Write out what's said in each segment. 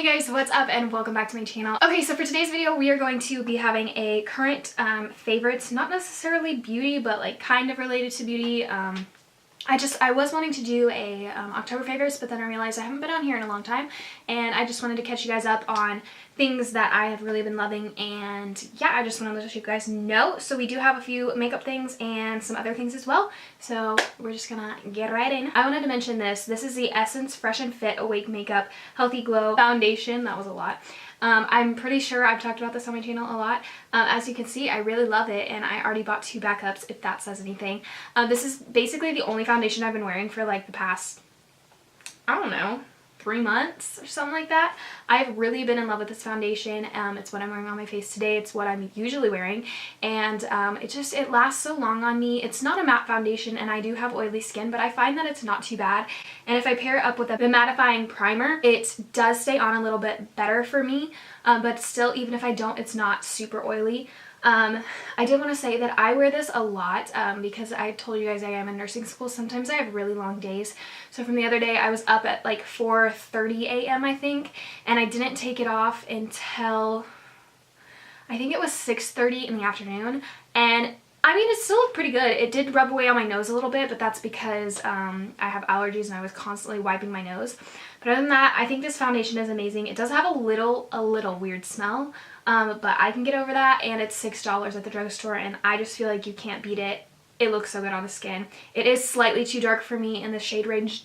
Hey guys, what's up and welcome back to my channel. Okay, so for today's video we are going to be having a current favorites, not necessarily beauty but like kind of related to beauty. I was wanting to do a October favorites, but then I realized I haven't been on here in a long time and I just wanted to catch you guys up on things that I have really been loving, and yeah, I just wanted to let you guys know. So we do have a few makeup things and some other things as well, so we're just gonna get right in. I wanted to mention this is the Essence Fresh and Fit Awake Makeup Healthy Glow Foundation. That was a lot. I'm pretty sure I've talked about this on my channel a lot. As you can see, I really love it and I already bought 2 backups, if that says anything. This is basically the only foundation I've been wearing for like the past, I don't know, 3 months or something like that. I've really been in love with this foundation. It's what I'm wearing on my face today. It's what I'm usually wearing, and it lasts so long on me. It's not a matte foundation and I do have oily skin, but I find that it's not too bad, and if I pair it up with the mattifying primer, it does stay on a little bit better for me, but still, even if I don't, it's not super oily. I did want to say that I wear this a lot because I told you guys I am in nursing school. Sometimes I have really long days. So from the other day, I was up at like 4:30 a.m. I think, and I didn't take it off until I think it was 6:30 in the afternoon. And I mean, it still looked pretty good. It did rub away on my nose a little bit, but that's because I have allergies and I was constantly wiping my nose. But other than that, I think this foundation is amazing. It does have a little weird smell, but I can get over that, and it's $6 at the drugstore, and I just feel like you can't beat it. It looks so good on the skin. It is slightly too dark for me, and the shade range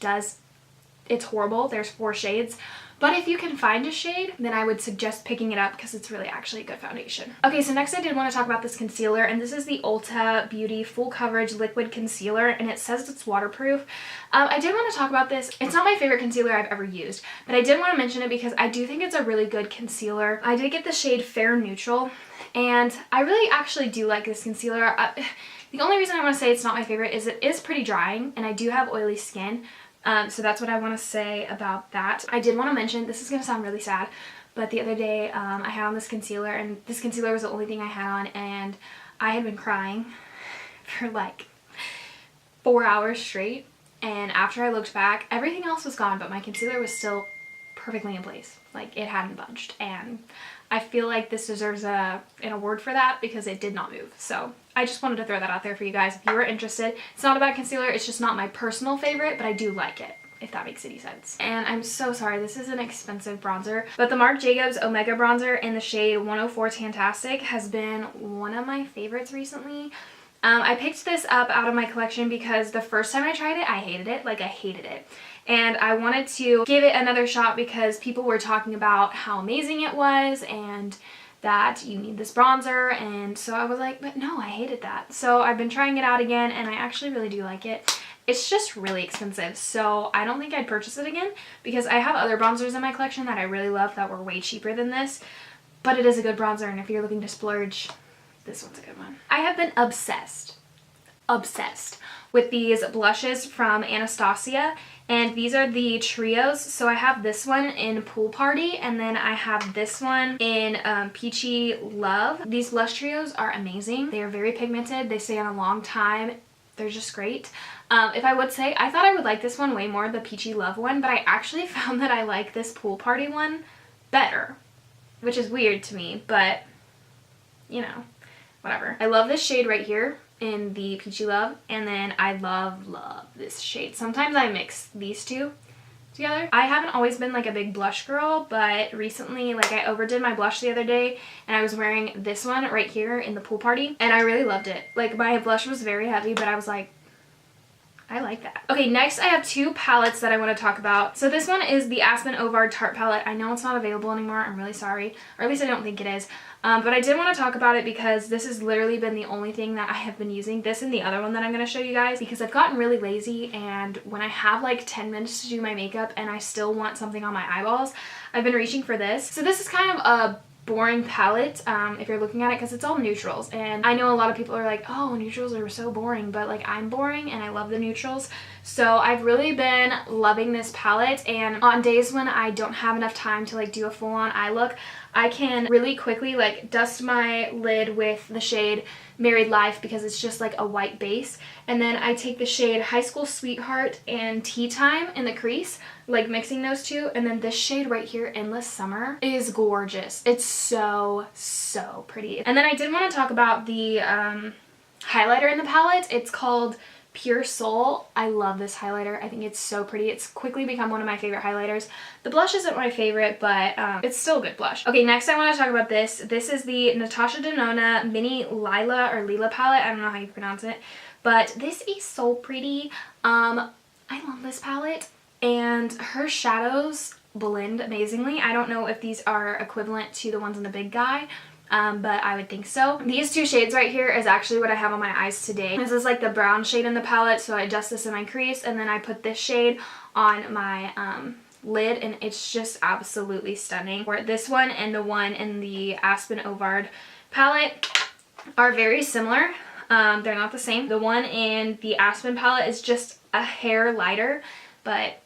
it's horrible. There's 4 shades. But if you can find a shade, then I would suggest picking it up because it's really actually a good foundation. Okay, so next I did want to talk about this concealer, and this is the Ulta Beauty Full Coverage Liquid Concealer, and it says it's waterproof. I did want to talk about this. It's not my favorite concealer I've ever used, but I did want to mention it because I do think it's a really good concealer. I did get the shade Fair Neutral, and I really actually do like this concealer. The only reason I want to say it's not my favorite is it is pretty drying, and I do have oily skin. So that's what I want to say about that. I did want to mention, this is going to sound really sad, but the other day I had on this concealer, and this concealer was the only thing I had on, and I had been crying for like 4 hours straight, and after I looked back, everything else was gone, but my concealer was still perfectly in place. Like, it hadn't budged, and I feel like this deserves an award for that because it did not move. So I just wanted to throw that out there for you guys if you were interested. It's not a bad concealer, it's just not my personal favorite, but I do like it, if that makes any sense. And I'm so sorry, this is an expensive bronzer, but the Marc Jacobs Omega bronzer in the shade 104 Tantastic has been one of my favorites recently. I picked this up out of my collection because the first time I tried it, I hated it. Like, I hated it. And I wanted to give it another shot because people were talking about how amazing it was and that you need this bronzer, and so I was like, but no, I hated that. So I've been trying it out again, and I actually really do like it. It's just really expensive, so I don't think I'd purchase it again because I have other bronzers in my collection that I really love that were way cheaper than this, but it is a good bronzer, and if you're looking to splurge, this one's a good one. I have been obsessed with these blushes from Anastasia, and these are the trios. So I have this one in Pool Party, and then I have this one in Peachy Love. These blush trios are amazing. They are very pigmented. They stay on a long time. They're just great. If I would say, I thought I would like this one way more, the Peachy Love one, but I actually found that I like this Pool Party one better, which is weird to me, but you know, whatever. I love this shade right here in the Peachy Love, and then I love this shade. Sometimes I mix these two together. I haven't always been like a big blush girl, but recently, like, I overdid my blush the other day and I was wearing this one right here in the Pool Party, and I really loved it. Like, my blush was very heavy, but I was like, I like that. Okay, next I have 2 palettes that I want to talk about. So this one is the Aspen Ovard Tarte palette. I know it's not available anymore. I'm really sorry. Or at least I don't think it is. But I did want to talk about it because this has literally been the only thing that I have been using. This and the other one that I'm going to show you guys, because I've gotten really lazy, and when I have like 10 minutes to do my makeup and I still want something on my eyeballs, I've been reaching for this. So this is kind of a boring palette if you're looking at it because it's all neutrals, and I know a lot of people are like, oh, neutrals are so boring, but like, I'm boring and I love the neutrals. So I've really been loving this palette, and on days when I don't have enough time to like do a full-on eye look, I can really quickly like dust my lid with the shade Married Life because it's just like a white base, and then I take the shade High School Sweetheart and Tea Time in the crease, like mixing those two. And then this shade right here, Endless Summer, is gorgeous. It's so pretty. And then I did want to talk about the highlighter in the palette. It's called Pure Soul. I love this highlighter. I think it's so pretty. It's quickly become one of my favorite highlighters. The blush isn't my favorite, but it's still a good blush. Okay, next I want to talk about this. This is the Natasha Denona Mini Lila or Lila palette. I don't know how you pronounce it, but this is so pretty. I love this palette, and her shadows blend amazingly. I don't know if these are equivalent to the ones in the big guy, but I would think so. These two shades right here is actually what I have on my eyes today. This is like the brown shade in the palette, so I adjust this in my crease, and then I put this shade on my lid, and it's just absolutely stunning. Where this one and the one in the Aspen Ovard palette are very similar. They're not the same. The one in the Aspen palette is just a hair lighter, but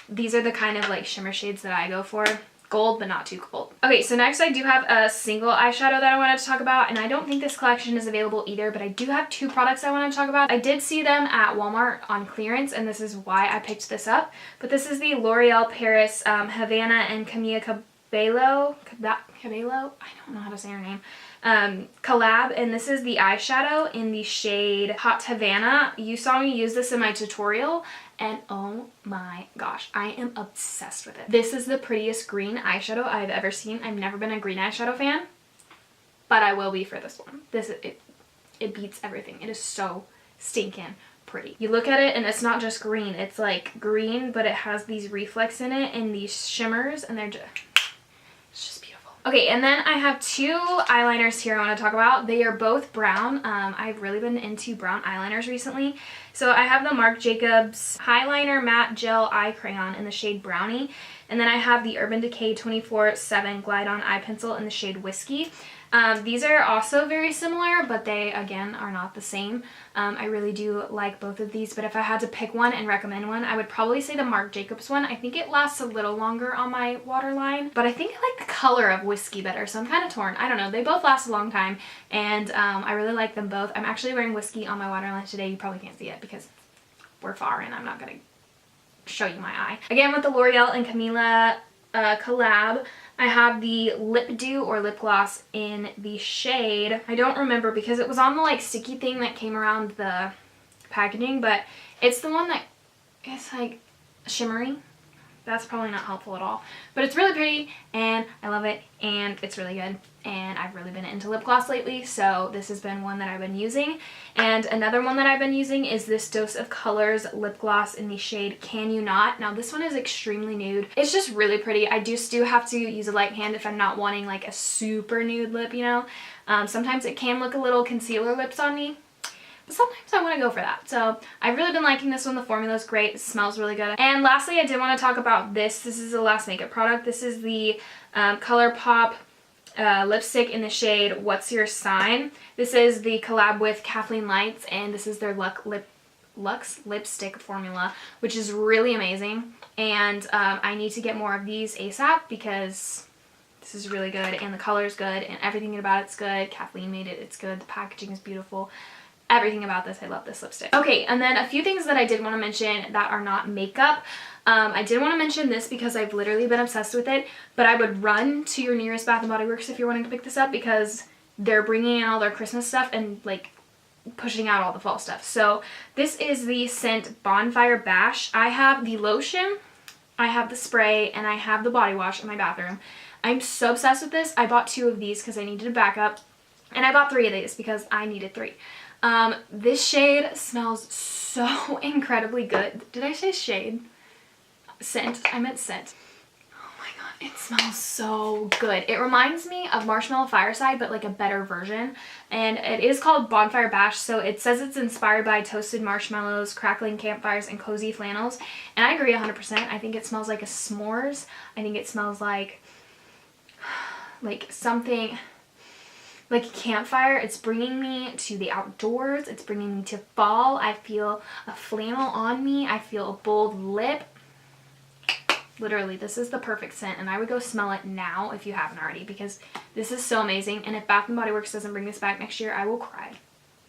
these are the kind of like shimmer shades that I go for. Gold, but not too gold. Okay, so next I do have a single eyeshadow that I wanted to talk about, and I don't think this collection is available either, but I do have two products I want to talk about. I did see them at Walmart on clearance, and this is why I picked this up. But this is the L'Oreal Paris Havana and Camilla Cabello, I don't know how to say her name, collab, and this is the eyeshadow in the shade Hot Havana. You saw me use this in my tutorial, and oh my gosh, I am obsessed with it. This is the prettiest green eyeshadow I've ever seen. I've never been a green eyeshadow fan, but I will be for this one. It beats everything. It is so stinking pretty. You look at it and it's not just green, it's like green, but it has these reflex in it and these shimmers, and they're just, it's just beautiful. Okay, and then I have two eyeliners here I want to talk about. They are both brown. I've really been into brown eyeliners recently. So I have the Marc Jacobs Highliner Matte Gel Eye Crayon in the shade Brownie. And then I have the Urban Decay 24/7 Glide On Eye Pencil in the shade Whiskey. These are also very similar, but they, again, are not the same. I really do like both of these, but if I had to pick one and recommend one, I would probably say the Marc Jacobs one. I think it lasts a little longer on my waterline, but I think I like the color of Whiskey better, so I'm kind of torn. I don't know. They both last a long time, and I really like them both. I'm actually wearing Whiskey on my waterline today. You probably can't see it because we're far and I'm not going to show you my eye. Again, with the L'Oreal and Camilla collab, I have the Lip Dew or lip gloss in the shade, I don't remember because it was on the like sticky thing that came around the packaging, but it's the one that is like shimmery. That's probably not helpful at all, but it's really pretty and I love it and it's really good, and I've really been into lip gloss lately, so this has been one that I've been using. And another one that I've been using is this Dose of Colors lip gloss in the shade Can You Not. Now this one is extremely nude. It's just really pretty. I do have to use a light hand if I'm not wanting like a super nude lip, you know. Sometimes it can look a little concealer lips on me, but sometimes I want to go for that. So I've really been liking this one. The formula is great. It smells really good. And lastly, I did want to talk about this. This is the last makeup product. This is the ColourPop lipstick in the shade What's Your Sign. This is the collab with Kathleen Lights, and this is their Luxe lipstick formula, which is really amazing. And I need to get more of these ASAP because this is really good, and the color is good, and everything about it's good. Kathleen made it. It's good. The packaging is beautiful. Everything about this, I love this lipstick. Okay, and then a few things that I did want to mention that are not makeup. I did want to mention this because I've literally been obsessed with it, but I would run to your nearest Bath & Body Works if you're wanting to pick this up because they're bringing in all their Christmas stuff and like pushing out all the fall stuff. So this is the scent Bonfire Bash. I have the lotion, I have the spray, and I have the body wash in my bathroom. I'm so obsessed with this. I bought 2 of these because I needed a backup, and I bought 3 of these because I needed 3. This shade smells so incredibly good. Did I say shade? Scent. I meant scent. Oh my god, it smells so good. It reminds me of Marshmallow Fireside, but like a better version. And it is called Bonfire Bash, so it says it's inspired by toasted marshmallows, crackling campfires, and cozy flannels. And I agree 100%. I think it smells like a s'mores. I think it smells like something like a campfire. It's bringing me to the outdoors. It's bringing me to fall. I feel a flannel on me. I feel a bold lip. Literally, this is the perfect scent, and I would go smell it now if you haven't already because this is so amazing. And if Bath & Body Works doesn't bring this back next year, I will cry.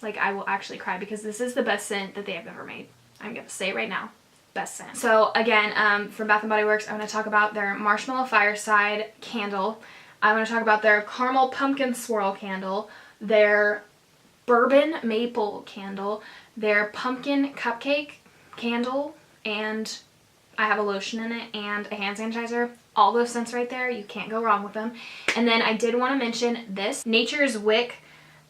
Like, I will actually cry because this is the best scent that they have ever made. I'm gonna say it right now. best scent. So again, from Bath & Body Works, I'm going to talk about their Marshmallow Fireside candle. I'm going to talk about their Caramel Pumpkin Swirl candle, their Bourbon Maple candle, their Pumpkin Cupcake candle, and I have a lotion in it and a hand sanitizer. All those scents right there, you can't go wrong with them. And then I did want to mention this Nature's Wick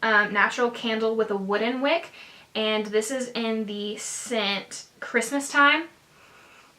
natural candle with a wooden wick, and this is in the scent Christmas Time.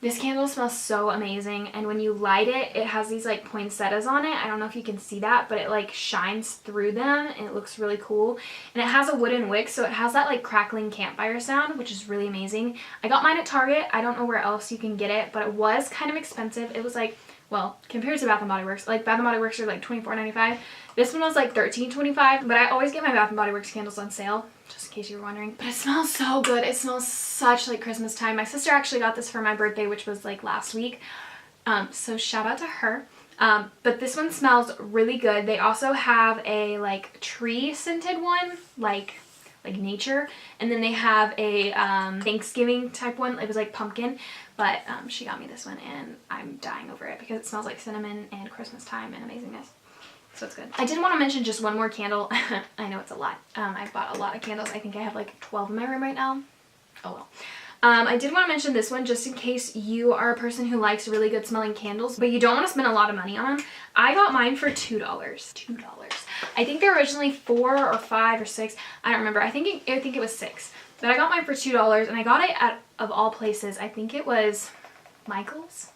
This candle smells so amazing, and when you light it, it has these like poinsettias on it. I don't know if you can see that, but it like shines through them and it looks really cool. And it has a wooden wick, so it has that like crackling campfire sound, which is really amazing. I got mine at Target. I don't know where else you can get it, but it was kind of expensive. It was like, well, compared to Bath & Body Works, like Bath & Body Works are like $24.95. This one was like $13.25, but I always get my Bath & Body Works candles on sale, just in case you were wondering. But it smells so good. It smells such like Christmas time. My sister actually got this for my birthday, which was like last week. So shout out to her. But this one smells really good. They also have a like tree scented one, like nature, and then they have a Thanksgiving type one. It was like pumpkin, but she got me this one and I'm dying over it because it smells like cinnamon and Christmas time and amazingness. So it's good. I did want to mention just one more candle. I know it's a lot. I bought a lot of candles. I think I have like 12 in my room right now. Oh well. I did want to mention this one just in case you are a person who likes really good smelling candles, but you don't want to spend a lot of money on them. I got mine for $2. $2. I think they're originally $4 or $5 or $6. I don't remember. I think it was $6. But I got mine for $2, and I got it at, of all places, I think it was Michael's.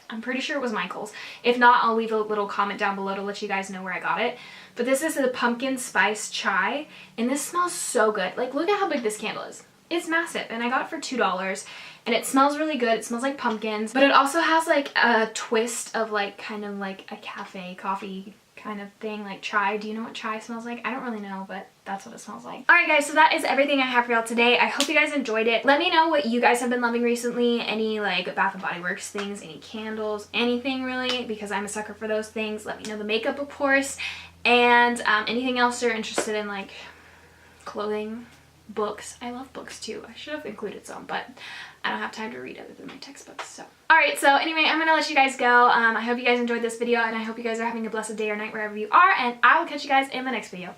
I'm pretty sure it was Michael's. If not, I'll leave a little comment down below to let you guys know where I got it. But this is the pumpkin spice chai, and this smells so good. Like, look at how big this candle is. It's massive, and I got it for $2, and it smells really good. It smells like pumpkins, but it also has like a twist of like kind of like a cafe coffee kind of thing, like chai. Do you know what chai smells like? I don't really know, but that's what it smells like. Alright guys, so that is everything I have for y'all today. I hope you guys enjoyed it. Let me know what you guys have been loving recently. Any like Bath & Body Works things, any candles, anything really, because I'm a sucker for those things. Let me know the makeup, of course, and anything else you're interested in, like clothing, books. I love books too. I should have included some, but I don't have time to read other than my textbooks. So alright, so anyway, I'm gonna let you guys go. I hope you guys enjoyed this video, and I hope you guys are having a blessed day or night wherever you are, and I will catch you guys in the next video.